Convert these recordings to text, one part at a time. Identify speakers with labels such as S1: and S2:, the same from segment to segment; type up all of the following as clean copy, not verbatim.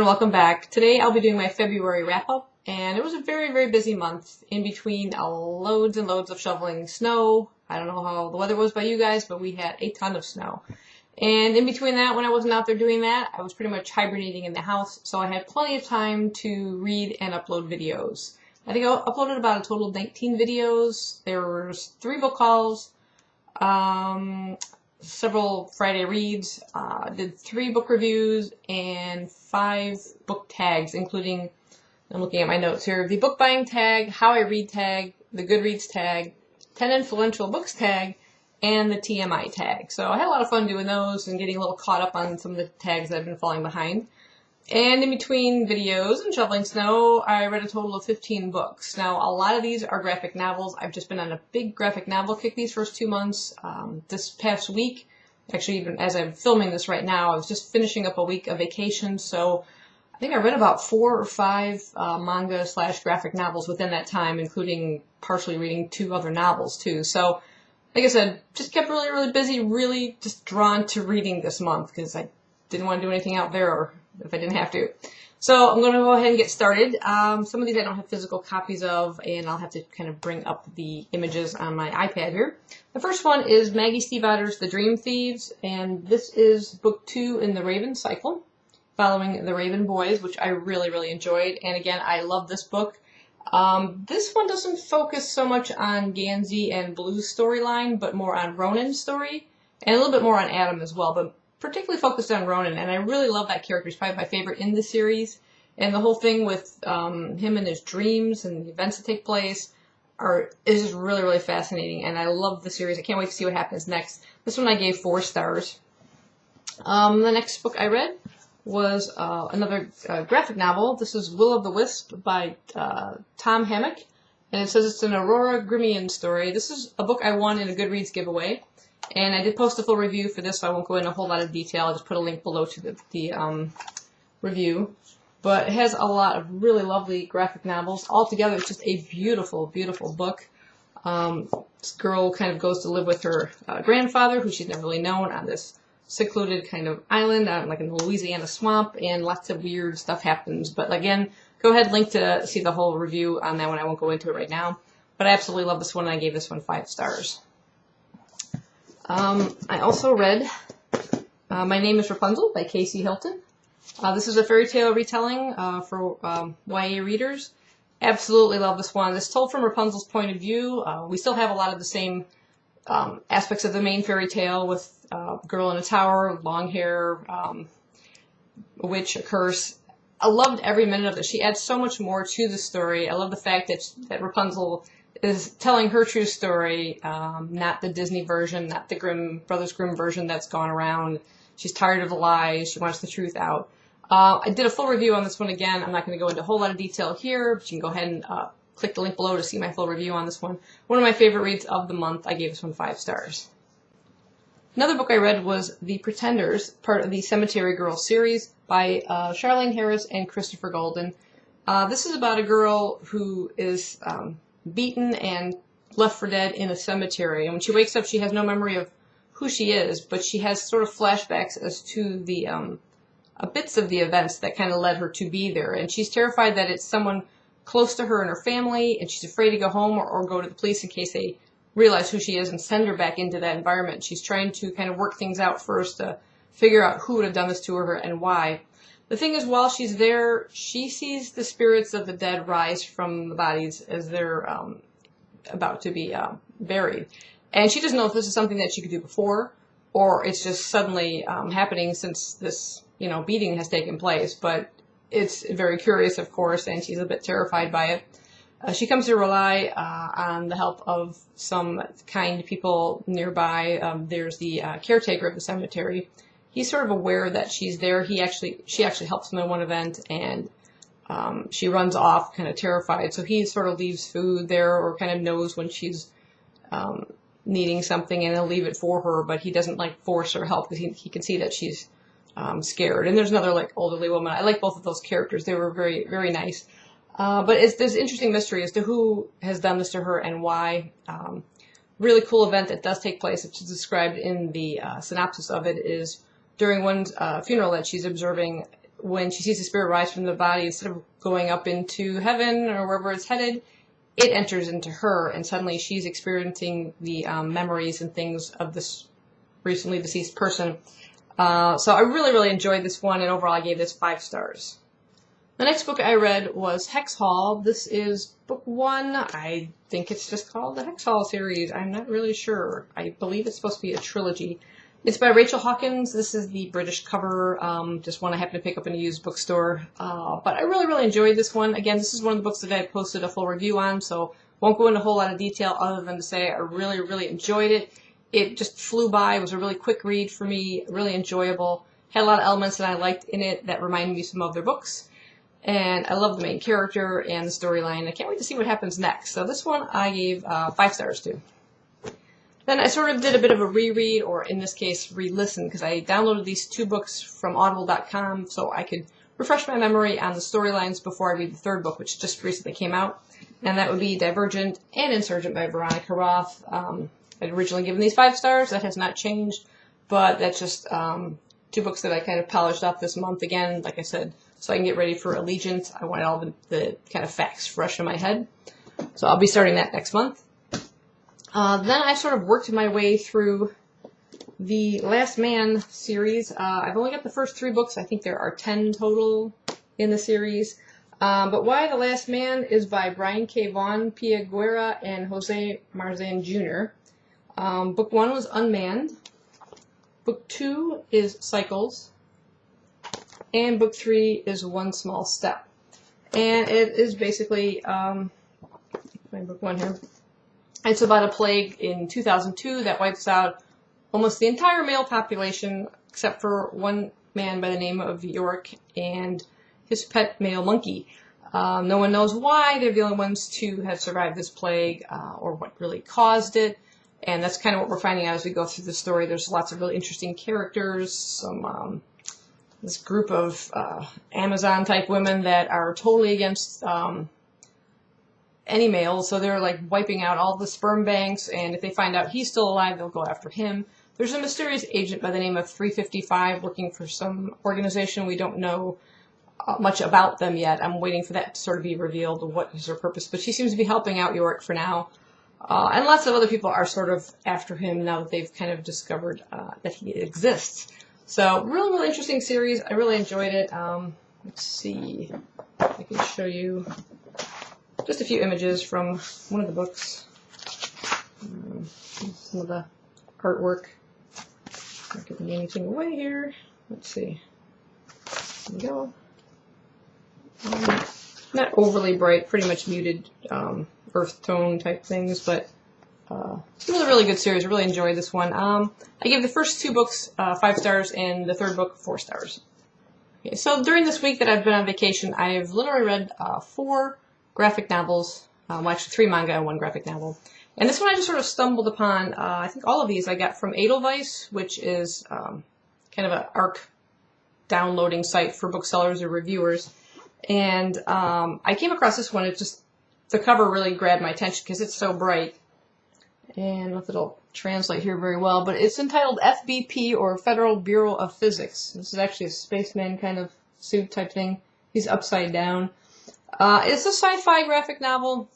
S1: everyone, welcome back. Today I'll be doing my February wrap-up, and it was a very, very busy month in between loads and loads of shoveling snow. I don't know how the weather was by you guys, but we had a ton of snow. And in between that, when I wasn't out there doing that, I was pretty much hibernating in the house, so I had plenty of time to read and upload videos. I think I uploaded about a total of 19 videos. There was 3 book hauls, several Friday reads, did 3 book reviews, and 5 book tags, including, I'm looking at my notes here, the book buying tag, how I read tag, the Goodreads tag, 10 influential books tag, and the TMI tag. So I had a lot of fun doing those and getting a little caught up on some of the tags that I've been falling behind. And in between videos and shoveling snow, I read a total of 15 books. Now, a lot of these are graphic novels. I've just been on a big graphic novel kick these first 2 months. This past week, actually even as I'm filming this right now, I was just finishing up a week of vacation, so I think I read about 4 or 5 manga / graphic novels within that time, including partially reading 2 other novels too. So, like I said, just kept really, really busy, really just drawn to reading this month because I didn't want to do anything out there if I didn't have to. So I'm going to go ahead and get started. Some of these I don't have physical copies of, and I'll have to kind of bring up the images on my iPad here. The first one is Maggie Stiefvater's The Dream Thieves, and this is book 2 in the Raven cycle, following the Raven Boys, which I really, really enjoyed. And again, I love this book. This one doesn't focus so much on Gansey and Blue's storyline, but more on Ronan's story, and a little bit more on Adam as well, but particularly focused on Ronan, and I really love that character. He's probably my favorite in the series, and the whole thing with him and his dreams and the events that take place is just really, really fascinating, and I love the series. I can't wait to see what happens next. This one I gave 4 stars. The next book I read was another graphic novel. This is Will of the Wisp by Tom Hammock, and it says it's an Aurora Grimian story. This is a book I won in a Goodreads giveaway. And I did post a full review for this, so I won't go into a whole lot of detail. I'll just put a link below to the review. But it has a lot of really lovely graphic novels. Altogether, it's just a beautiful, beautiful book. This girl kind of goes to live with her grandfather, who she's never really known, on this secluded kind of island, like in the Louisiana swamp, and lots of weird stuff happens. But again, go ahead, link to see the whole review on that one. I won't go into it right now. But I absolutely love this one, and I gave this one 5 stars. I also read My Name is Rapunzel by Casey Hilton. This is a fairy tale retelling for YA readers. Absolutely love this one. It's told from Rapunzel's point of view. We still have a lot of the same aspects of the main fairy tale with a girl in a tower, long hair, a witch, a curse. I loved every minute of it. She adds so much more to the story. I love the fact that Rapunzel is telling her true story, not the Disney version, not the Brothers Grimm version that's gone around. She's tired of the lies. She wants the truth out. I did a full review on this one again. I'm not going to go into a whole lot of detail here, but you can go ahead and click the link below to see my full review on this one. One of my favorite reads of the month. I gave this one 5 stars. Another book I read was The Pretenders, part of the Cemetery Girls series by Charlaine Harris and Christopher Golden. This is about a girl who is beaten and left for dead in a cemetery, and when she wakes up she has no memory of who she is, but she has sort of flashbacks as to the bits of the events that kind of led her to be there, and she's terrified that it's someone close to her and her family, and she's afraid to go home or go to the police in case they realize who she is and send her back into that environment. She's trying to kind of work things out first to figure out who would have done this to her and why. The thing is, while she's there, she sees the spirits of the dead rise from the bodies as they're about to be buried. And she doesn't know if this is something that she could do before, or it's just suddenly happening since this, beating has taken place. But it's very curious, of course, and she's a bit terrified by it. She comes to rely on the help of some kind people nearby. There's the caretaker of the cemetery. He's sort of aware that she's there. She actually helps him in one event, and she runs off kind of terrified. So he sort of leaves food there, or kind of knows when she's needing something, and he'll leave it for her, but he doesn't force her help because he can see that she's scared. And there's another elderly woman. I like both of those characters. They were very, very nice. But there's interesting mystery as to who has done this to her and why. Really cool event that does take place, which is described in the synopsis of it, is during one funeral that she's observing, when she sees the spirit rise from the body, instead of going up into heaven or wherever it's headed, it enters into her, and suddenly she's experiencing the memories and things of this recently deceased person. So I really, really enjoyed this one, and overall I gave this 5 stars. The next book I read was Hex Hall. This is book 1. I think it's just called the Hex Hall series. I'm not really sure. I believe it's supposed to be a trilogy. It's by Rachel Hawkins. This is the British cover, just one I happened to pick up in a used bookstore. But I really, really enjoyed this one. Again, this is one of the books that I posted a full review on, so won't go into a whole lot of detail other than to say I really, really enjoyed it. It just flew by. It was a really quick read for me, really enjoyable. Had a lot of elements that I liked in it that reminded me of some other books. And I love the main character and the storyline. I can't wait to see what happens next. So this one I gave 5 stars to. Then I sort of did a bit of a reread, or in this case, re-listen, because I downloaded these 2 books from audible.com so I could refresh my memory on the storylines before I read the 3rd book, which just recently came out. And that would be Divergent and Insurgent by Veronica Roth. I'd originally given these 5 stars. That has not changed, but that's just 2 books that I kind of polished up this month again, like I said, so I can get ready for Allegiant. I wanted all the kind of facts fresh in my head. So I'll be starting that next month. Then I sort of worked my way through the Last Man series. I've only got the first 3 books. I think there are 10 total in the series. But Why the Last Man is by Brian K. Vaughn, Pia Guerra, and Jose Marzan Jr. Book 1 was Unmanned. Book 2 is Cycles. And book 3 is One Small Step. And it is basically, my book 1 here. It's about a plague in 2002 that wipes out almost the entire male population, except for one man by the name of Yorick and his pet male monkey. No one knows why. They're the only ones to have survived this plague, or what really caused it. And that's kind of what we're finding out as we go through the story. There's lots of really interesting characters, some this group of Amazon-type women that are totally against any male, so they're like wiping out all the sperm banks, and if they find out he's still alive, they'll go after him. There's a mysterious agent by the name of 355 working for some organization. We don't know much about them yet. I'm waiting for that to sort of be revealed, what is her purpose, but she seems to be helping out Yorick for now. And lots of other people are sort of after him now that they've kind of discovered that he exists. So, really, really interesting series. I really enjoyed it. Let's see if I can show you just a few images from one of the books. Some of the artwork. Not giving anything away here. Let's see. There we go. Not overly bright, pretty much muted earth tone type things, but it's a really, really good series. I really enjoyed this one. I gave the first 2 books 5 stars and the 3rd book 4 stars. Okay, so during this week that I've been on vacation, I've literally read 4 graphic novels, well, actually 3 manga and 1 graphic novel. And this one I just sort of stumbled upon. I think all of these I got from Edelweiss, which is kind of an ARC downloading site for booksellers or reviewers. And I came across this one. It just, the cover really grabbed my attention because it's so bright. And I don't know if it'll translate here very well, but it's entitled FBP, or Federal Bureau of Physics. This is actually a spaceman kind of suit type thing. He's upside down. It's a sci-fi graphic novel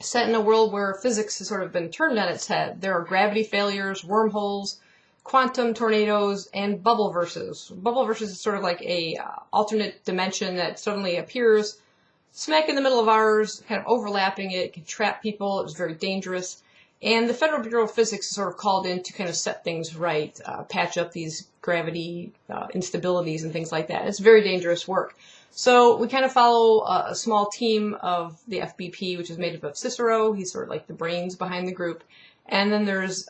S1: set in a world where physics has sort of been turned on its head. There are gravity failures, wormholes, quantum tornadoes, and bubble verses. Bubble verses is sort of like a alternate dimension that suddenly appears smack in the middle of ours, kind of overlapping it. It can trap people. It's very dangerous. And the Federal Bureau of Physics is sort of called in to kind of set things right, patch up these gravity instabilities and things like that. It's very dangerous work. So we kind of follow a small team of the FBP, which is made up of Cicero. He's sort of like the brains behind the group. And then there's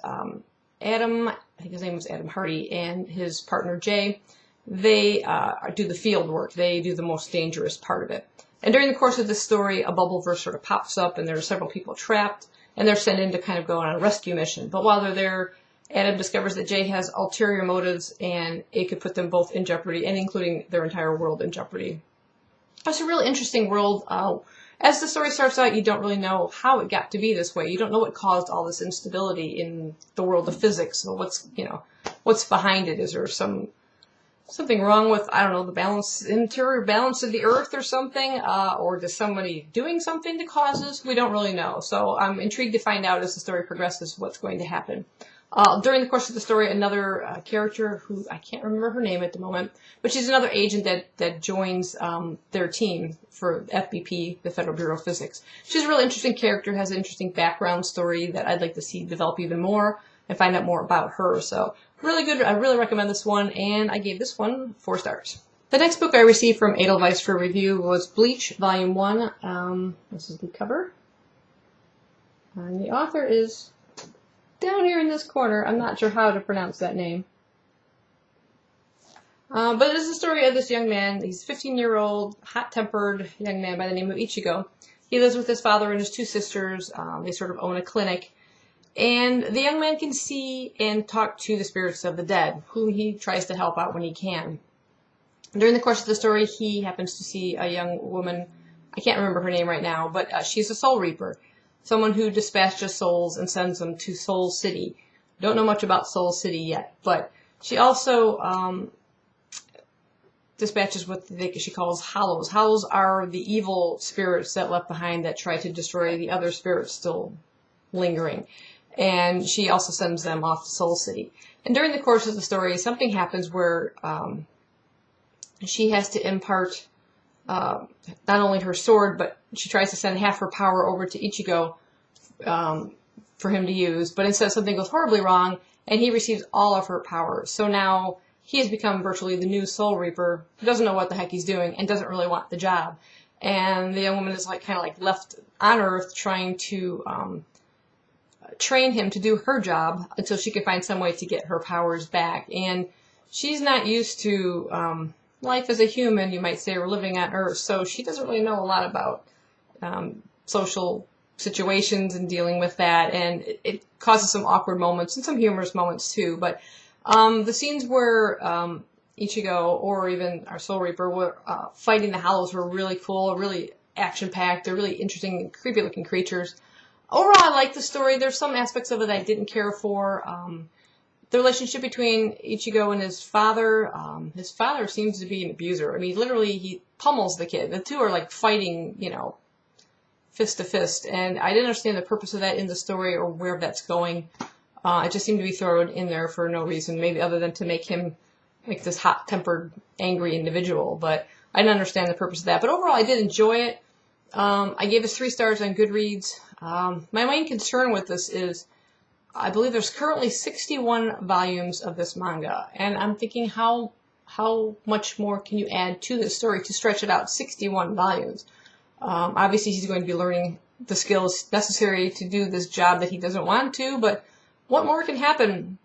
S1: Adam, I think his name was Adam Hardy, and his partner Jay. They do the field work. They do the most dangerous part of it. And during the course of this story, a bubble verse sort of pops up, and there are several people trapped. And they're sent in to kind of go on a rescue mission. But while they're there, Adam discovers that Jay has ulterior motives, and it could put them both in jeopardy, and including their entire world in jeopardy. It's a really interesting world. As the story starts out, you don't really know how it got to be this way. You don't know what caused all this instability in the world of physics. So what's behind it? Is there some something wrong with, I don't know, the interior balance of the earth or something, or is somebody doing something to cause this? We don't really know. So I'm intrigued to find out as the story progresses what's going to happen. During the course of the story, another character who I can't remember her name at the moment, but she's another agent that joins their team for FBP, the Federal Bureau of Physics. She's a really interesting character, has an interesting background story that I'd like to see develop even more and find out more about her. So really good. I really recommend this one, and I gave this one 4 stars. The next book I received from Edelweiss for review was Bleach, Volume 1. This is the cover. And the author is down here in this corner. I'm not sure how to pronounce that name. But it is the story of this young man. He's a 15-year-old, hot-tempered young man by the name of Ichigo. He lives with his father and his 2 sisters. They sort of own a clinic. And the young man can see and talk to the spirits of the dead, who he tries to help out when he can. During the course of the story, he happens to see a young woman. I can't remember her name right now, but she's a soul reaper. Someone who dispatches souls and sends them to Soul City. Don't know much about Soul City yet, but she also dispatches what she calls hollows. Hollows are the evil spirits that left behind that try to destroy the other spirits still lingering. And she also sends them off to Soul City. And during the course of the story, something happens where she has to impart not only her sword, but she tries to send half her power over to Ichigo for him to use. But instead, something goes horribly wrong, and he receives all of her power. So now he has become virtually the new Soul Reaper, who doesn't know what the heck he's doing and doesn't really want the job. And the young woman is kind of left on Earth trying to train him to do her job until she can find some way to get her powers back. And she's not used to life as a human, you might say, or living on Earth, so she doesn't really know a lot about social situations and dealing with that, and it causes some awkward moments and some humorous moments too. But the scenes where Ichigo or even our Soul Reaper were fighting the Hollows were really cool, really action-packed. They're really interesting, creepy-looking creatures. Overall, I like the story. There's some aspects of it I didn't care for. The relationship between Ichigo and his father seems to be an abuser. I mean, literally, he pummels the kid. The two are fighting, fist to fist. And I didn't understand the purpose of that in the story or where that's going. It just seemed to be thrown in there for no reason, maybe other than to make him this hot-tempered, angry individual. But I didn't understand the purpose of that. But overall, I did enjoy it. I gave this 3 stars on Goodreads. My main concern with this is I believe there's currently 61 volumes of this manga, and I'm thinking how much more can you add to this story to stretch it out 61 volumes? Obviously, he's going to be learning the skills necessary to do this job that he doesn't want to, but what more can happen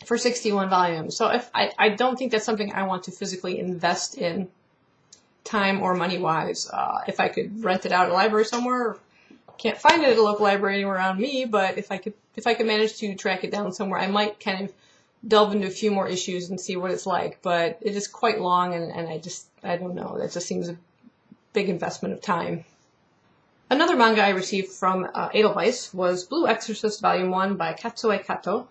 S1: for 61 volumes? So I don't think that's something I want to physically invest in, time or money-wise. If I could rent it out at a library somewhere, can't find it at a local library anywhere around me, but if I could manage to track it down somewhere, I might kind of delve into a few more issues and see what it's like. But it is quite long, and I don't know. That just seems a big investment of time. Another manga I received from Edelweiss was Blue Exorcist Volume 1 by Kazue Kato.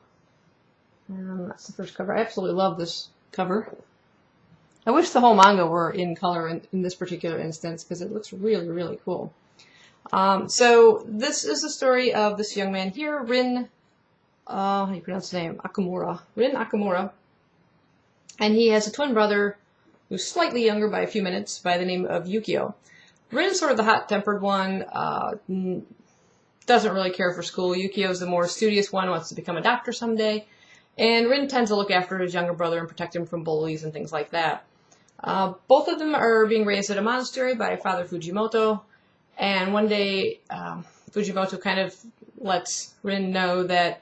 S1: That's the first cover. I absolutely love this cover. I wish the whole manga were in color in this particular instance, because it looks really, really cool. So this is the story of this young man here, Rin, how do you pronounce his name? Rin Akamura. And he has a twin brother who's slightly younger by a few minutes by the name of Yukio. Rin's sort of the hot-tempered one, doesn't really care for school. Yukio's the more studious one, wants to become a doctor someday. And Rin tends to look after his younger brother and protect him from bullies and things like that. Both of them are being raised at a monastery by Father Fujimoto. And one day, Fujimoto kind of lets Rin know that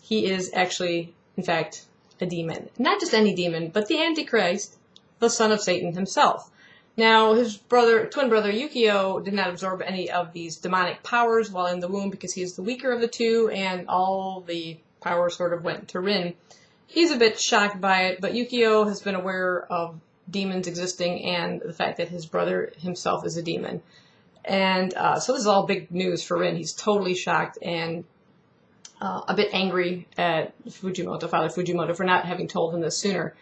S1: he is actually, in fact, a demon. Not just any demon, but the Antichrist, the son of Satan himself. Now, his twin brother Yukio did not absorb any of these demonic powers while in the womb because he is the weaker of the two, and all the power sort of went to Rin. He's a bit shocked by it, but Yukio has been aware of demons existing and the fact that his brother himself is a demon. And so this is all big news for Rin. He's totally shocked and a bit angry at Father Fujimoto, for not having told him this sooner.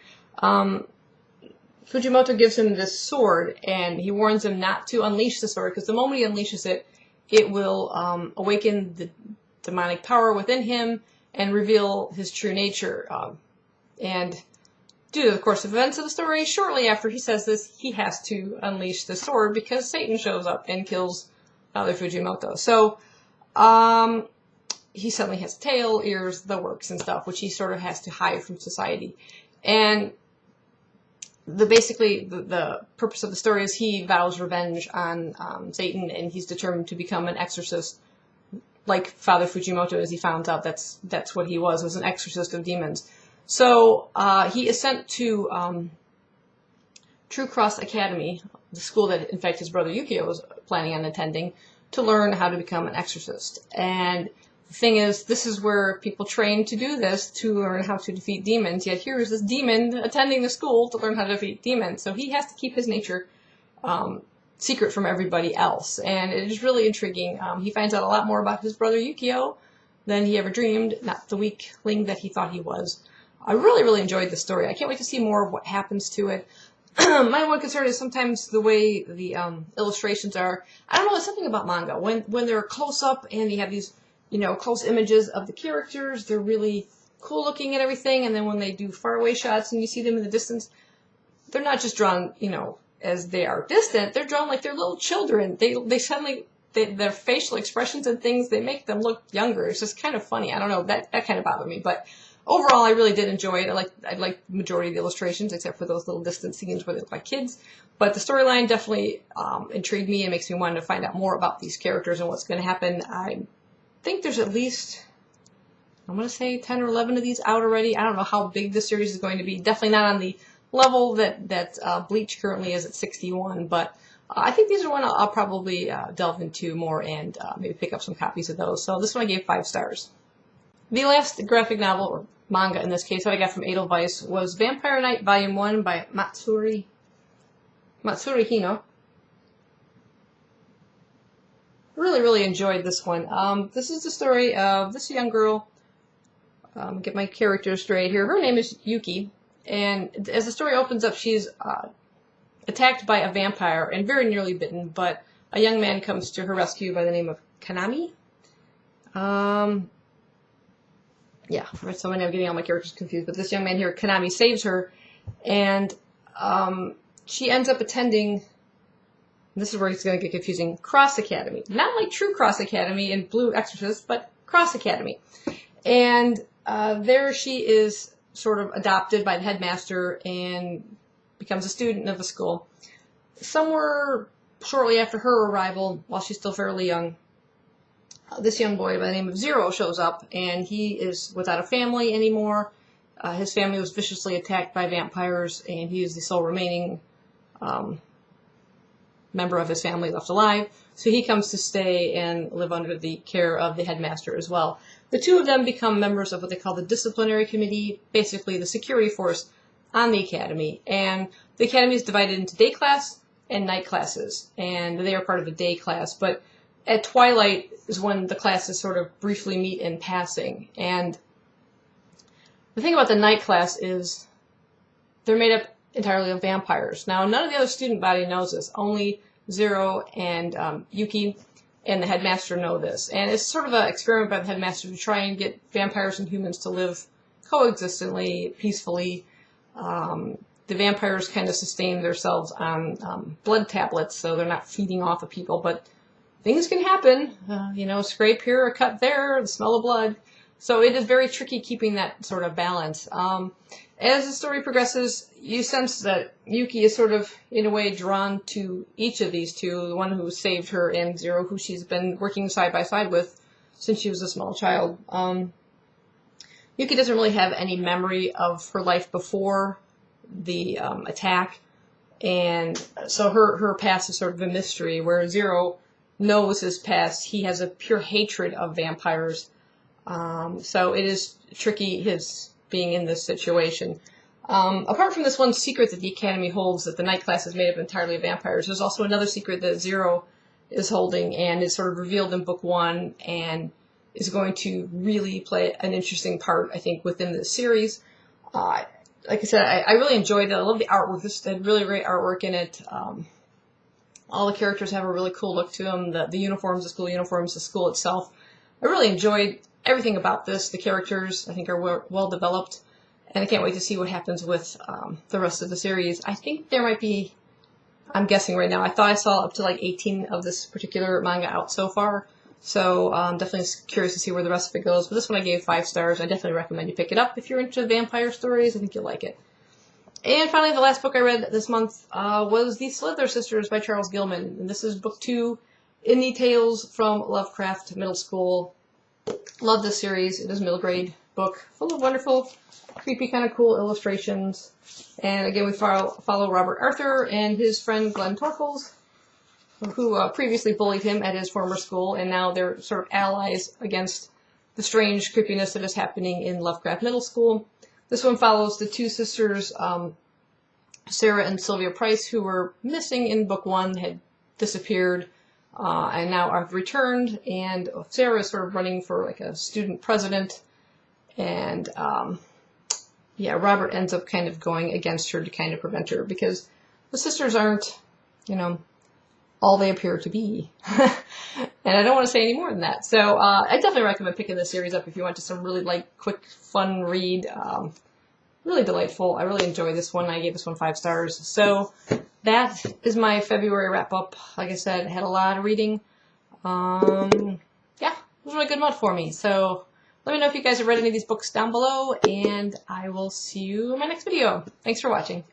S1: Fujimoto gives him this sword, and he warns him not to unleash the sword, because the moment he unleashes it, it will awaken the demonic power within him and reveal his true nature. And due to the course of events of the story, shortly after he says this, he has to unleash the sword because Satan shows up and kills Father Fujimoto. So he suddenly has tail, ears, the works and stuff, which he sort of has to hide from society. And basically the purpose of the story is he vows revenge on Satan, and he's determined to become an exorcist, like Father Fujimoto, as he found out that's what he was an exorcist of demons. So he is sent to True Cross Academy, the school that, in fact, his brother Yukio was planning on attending, to learn how to become an exorcist. And the thing is, this is where people train to do this, to learn how to defeat demons, yet here is this demon attending the school to learn how to defeat demons. So he has to keep his nature secret from everybody else, and it is really intriguing. He finds out a lot more about his brother Yukio than he ever dreamed, not the weakling that he thought he was. I really, really enjoyed the story. I can't wait to see more of what happens to it. My one concern is sometimes the way the illustrations are. I don't know, there's something about manga. When they're close up and you have these, close images of the characters, they're really cool looking and everything. And then when they do faraway shots and you see them in the distance, they're not just drawn, as they are distant. They're drawn like they're little children. They suddenly, their facial expressions and things, they make them look younger. It's just kind of funny. I don't know, that kind of bothered me. But overall, I really did enjoy it. I liked the majority of the illustrations, except for those little distant scenes where they look like kids. But the storyline definitely intrigued me and makes me want to find out more about these characters and what's going to happen. I think there's at least, I'm going to say 10 or 11 of these out already. I don't know how big this series is going to be. Definitely not on the level that Bleach currently is at 61, but I think these are one I'll probably delve into more and maybe pick up some copies of those. So this one I gave 5 stars. The last graphic novel, or manga in this case, that I got from Edelweiss was Vampire Knight Volume 1 by Matsuri Hino. Really, really enjoyed this one. This is the story of this young girl. Get my character straight here. Her name is Yuki, and as the story opens up, she's attacked by a vampire and very nearly bitten, but a young man comes to her rescue by the name of Kanami. Yeah, so I'm getting all my characters confused, but this young man here, Kanami, saves her, and she ends up attending, this is where it's going to get confusing, Cross Academy. Not like True Cross Academy in Blue Exorcist, but Cross Academy. And there she is sort of adopted by the headmaster and becomes a student of the school. Somewhere shortly after her arrival, while she's still fairly young, this young boy by the name of Zero shows up, and he is without a family anymore. His family was viciously attacked by vampires, and he is the sole remaining member of his family left alive. So he comes to stay and live under the care of the headmaster as well. The two of them become members of what they call the disciplinary committee, basically the security force on the academy. And the academy is divided into day class and night classes, and they are part of the day class. But at twilight is when the classes sort of briefly meet in passing. And the thing about the night class is they're made up entirely of vampires. Now, none of the other student body knows this. Only Zero and Yuki and the headmaster know this. And it's sort of an experiment by the headmaster to try and get vampires and humans to live coexistently, peacefully. The vampires kind of sustain themselves on blood tablets, so they're not feeding off of people, but things can happen. A scrape here, a cut there, the smell of blood. So it is very tricky keeping that sort of balance. As the story progresses, you sense that Yuki is sort of, in a way, drawn to each of these two, the one who saved her and Zero, who she's been working side by side with since she was a small child. Yuki doesn't really have any memory of her life before the attack, and so her past is sort of a mystery, where Zero knows his past. He has a pure hatred of vampires. So it is tricky, his being in this situation. Apart from this one secret that the Academy holds, that the night class is made up entirely of vampires, there's also another secret that Zero is holding, and is sort of revealed in book 1, and is going to really play an interesting part, I think, within the series. like I said, I really enjoyed it. I love the artwork. This had really great artwork in it. All the characters have a really cool look to them. The uniforms, the school uniforms, the school itself. I really enjoyed everything about this. The characters, I think, are well developed. And I can't wait to see what happens with the rest of the series. I think there might be, I'm guessing right now, I thought I saw up to like 18 of this particular manga out so far. So I'm definitely curious to see where the rest of it goes. But this one I gave 5 stars. I definitely recommend you pick it up if you're into vampire stories. I think you'll like it. And finally, the last book I read this month was The Slither Sisters by Charles Gillman. And this is book 2 in the Tales from Lovecraft Middle School. Love this series. It is a middle grade book full of wonderful, creepy, kind of cool illustrations. And again, we follow Robert Arthur and his friend Glenn Torkels, who previously bullied him at his former school, and now they're sort of allies against the strange creepiness that is happening in Lovecraft Middle School. This one follows the 2 sisters, Sarah and Sylvia Price, who were missing in book 1, had disappeared, and now have returned, and Sarah is sort of running for like a student president, and yeah, Robert ends up kind of going against her to kind of prevent her, because the sisters aren't, you know, all they appear to be. And I don't want to say any more than that. So I definitely recommend picking this series up if you want to some really like quick, fun read. Really delightful. I really enjoyed this one. I gave this one 5 stars. So that is my February wrap up. Like I said, I had a lot of reading. Yeah, it was a really good month for me. So let me know if you guys have read any of these books down below, and I will see you in my next video. Thanks for watching.